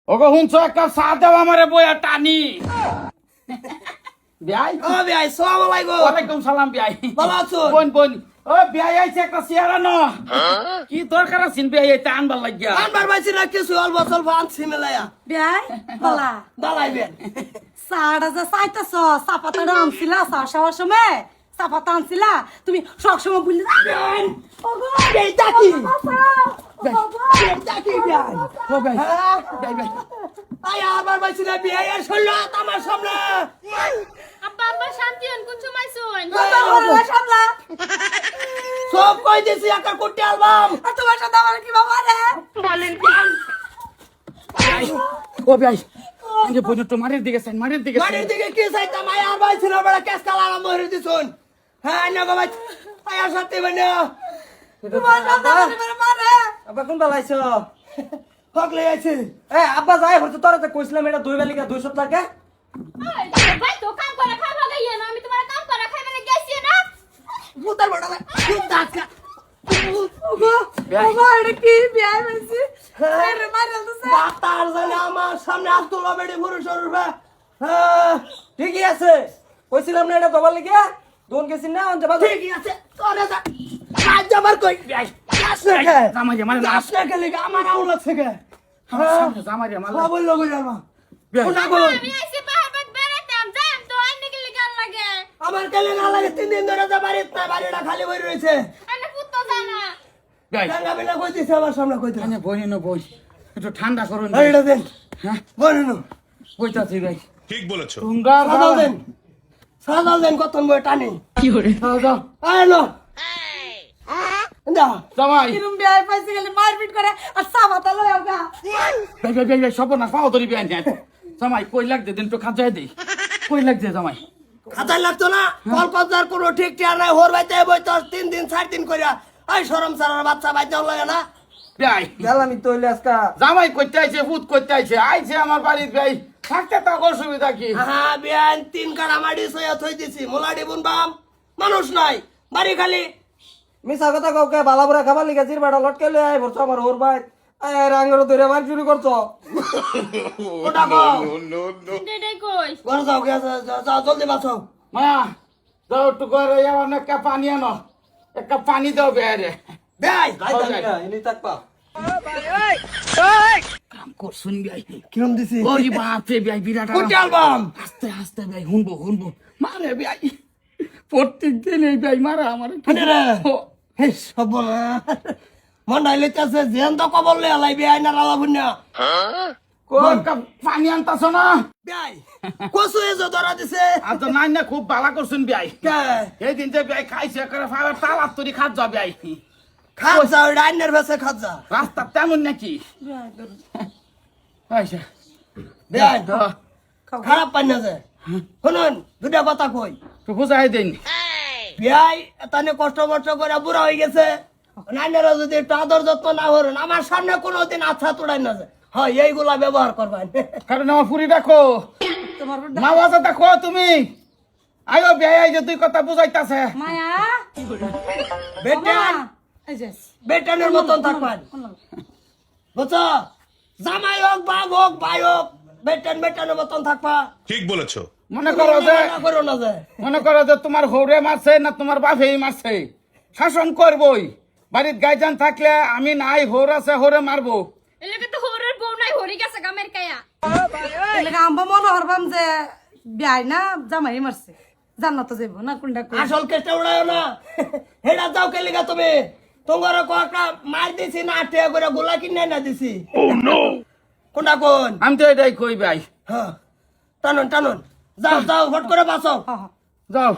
ওগো শুনছো একটা চা দাও আমারে বইয়া টানি বিয়াই ও ভাই সালাম আলাইকুম। ওয়ালাইকুম সালাম বিয়াই ভালো আছো? বোন বোন ও বিয়াই আইছে একটা চেয়ার আনো কি দরকার আছে বিয়াই এটা আনবার লাগিয়া আনবার বাইছি না কিছু অল্প স্বল্প আনছি মেলায়া বিয়াই বলা বালাইবেন সাড়া যা চাইতেছ চাপাতা আনছিলা চা খাওয়ার সময় চাপাতা আনছিলা তুমি সবসময় বললি এইটা কি? এইটা কি ভাই? ও ভাই হ্যাঁ? বিয়াই বিয়াই আই আবার বাইছি না বিয়ে আর শুনলো আমার সামনে আব্বা আব্বা শান্তি হন কোন সময় শুন সামলা সব কই দিছি একটা কুটি অ্যালবাম আর তোমার সাথে আমার কি বাবা রে ও বিয়াই আগে বোন তো মারের দিকে সাইন মারের দিকে মাটির দিকে কি চাইতাম আই আর বাইছি না বড় কেস কালা আরাম হইরে দিছুন হ্যাঁ না বাবা আই আর সাথে বনে তোমার সাথে আমার মারে আব্বা কোন বালাইছো হকলে আছে এ আব্বা যাই হচ্ছে তোরা তো কইছিলাম এটা 2 বেলিকা 2 সপ্তাহ কে ভাই তো কাম করে খাওয়া গাইয়ে না আমি তোমার কাম করে খাই মানে গেছি না মুতার বড় খুব দাঁতকা বাবা এটা কি বিয়াই হইছে আরে মারে তো ডাক্তার জানে আমার সামনে আব্দুল্লাহ বেডি পুরুষ রূপে হ্যাঁ ঠিকই আছে কইছিলাম না এটা দবার লিখে দোন গেছিন না অন যাবা ঠিকই আছে তোরে যা কাজ যাবার কই কাজ না খে জামাই মারে না কাজ না খেলে আমার আউল লাগছে কে জামাই মারে খবর লগো জানা বিয়াই কোনা কই আমি আইছি পাহাড় বেড়াতাম যাম তো আইনে গেলে গাল লাগে আমার কেলে না লাগে 3 দিন ধরে যা বাড়িতে না বাড়িটা খালি বই রইছে আইনে পুত্তো জানা বিয়াই জাঙ্গা বিনা কই দিছে আমার সামনে কই দিছে আনে বোন নো বোন একটু ঠান্ডা করুন এইটা দেন হ্যাঁ বলেন কইতাছি ভাই ঠিক বলেছো তোমরা সাদাল দেন কতন বই টানি যাও যাও আয় নো দা জামাই কিরম বিয়াই পাইছে গেলে মারপিট করে আর চাপাতা লয় গা ভাই ভাই ভাই ভাই সব না পাও ধরি বিয়াই না জামাই কই লাগ দে দিন তো খাজাই দেই কই লাগ দে জামাই খাতায় লাগতো না কলকাতার কোনো ঠিক ঠিকানা নাই হোর বাইতে বই তো 3 দিন 4 দিন কইরা এই শরম সারার বাচ্চা বাইতে লাগে না বিয়াই গেলামি তো হইলে আজকা জামাই কইতে আইছে ভূত কইতে আইছে আইছে আমার বাড়ির ভাই থাকতে তো অসুবিধা কি হ্যাঁ বিয়ান 3 কাড়া মাটি সইয়া থই দিছি মোলাডি বুনবাম মানুষ নাই বাড়ি খালি মিছা কথা কও কে বালাবুরা খাবার লিখে জিরবাটা লটকে লই আই বলছো আমার ওর ভাই আয় রাঙ্গর ধরে মার শুরু করছো ওটা কও ডেডাই কই ঘর যাও গে যাও জলদি বাঁচাও মা যাও একটু করে যাও না কা পানি আনো এক কাপ পানি দাও বেয়ারে বেয়াই ইনি থাকবা কাম কর শুন বিয়াই কিরম দিছি ওই বাপ রে বিয়াই বিরাট কোটি অ্যালবাম আস্তে আস্তে বিয়াই হুনবো মারে বিয়াই প্রত্যেক দিন এই বিয়াই মারা আমার মানে রে হে সব মন নাইলেতাছে জেন তো কবল লে আলাই বেয়াই না রালা বুন্না কোন কাপ পানি আনতাছ না বেয়াই কোসু এ ধরা দিছে আর তো নাই না খুব বালা করছুন বিয়াই কে এই দিন যে বিয়াই খাইছে করে ফালা তালাত তরি খাত যা বিয়াই খাজা রাইনের ভেসে খাজা রাস্তা তেমন নাকি আচ্ছা বেয়াই খারাপ পাই না যে শুনুন দুটা কথা কই তো বুঝাই দেন বিয়াই এতানে কষ্ট মষ্ট করে বুড়া হয়ে গেছে নাইনেরা যদি একটু আদর যত্ন না করেন আমার সামনে কোনোদিন আচ্ছা তোড়াই না যায় হয় এইগুলা ব্যবহার করবেন কারণ আমার ফুরি দেখো তোমার মা বাবা দেখো তুমি আয়ো বিয়াই আই যে তুই কথা বুঝাইতাছে মায়া বেটেন এই যে বেটেনের মতন থাকবেন বুঝছো জামাই হোক বাঘ হোক ভাই হোক বেটেনের মতন থাকবা ঠিক বলেছো মনে করো যে না করো না যে মনে করো যে তোমার হৌরে মারছে না তোমার বাপেই মারছে শাসন করবই বাড়ির গাইজান থাকলে আমি নাই হৌর আছে হৌরে মারবো এলাকা তো হরের বউ নাই হরি গেছে গামের কায়া এলাকা আম্বা মনে হরবাম যে বিয়াই না জামাই মারছে জান্নাত যাইব না কোনটা কোন আসল কেসটা উড়ায় না হেডা যাও কে লিগা তুমি তোমার কয়েকটা মার দিছি না টিয়া করে গোলা কিনে না দিছি কোনটা কোন আমি তো এটাই কই ভাই হ্যাঁ টানুন টানুন যাও যাও হট করে বাঁচাও হ্যাঁ হ্যাঁ যাও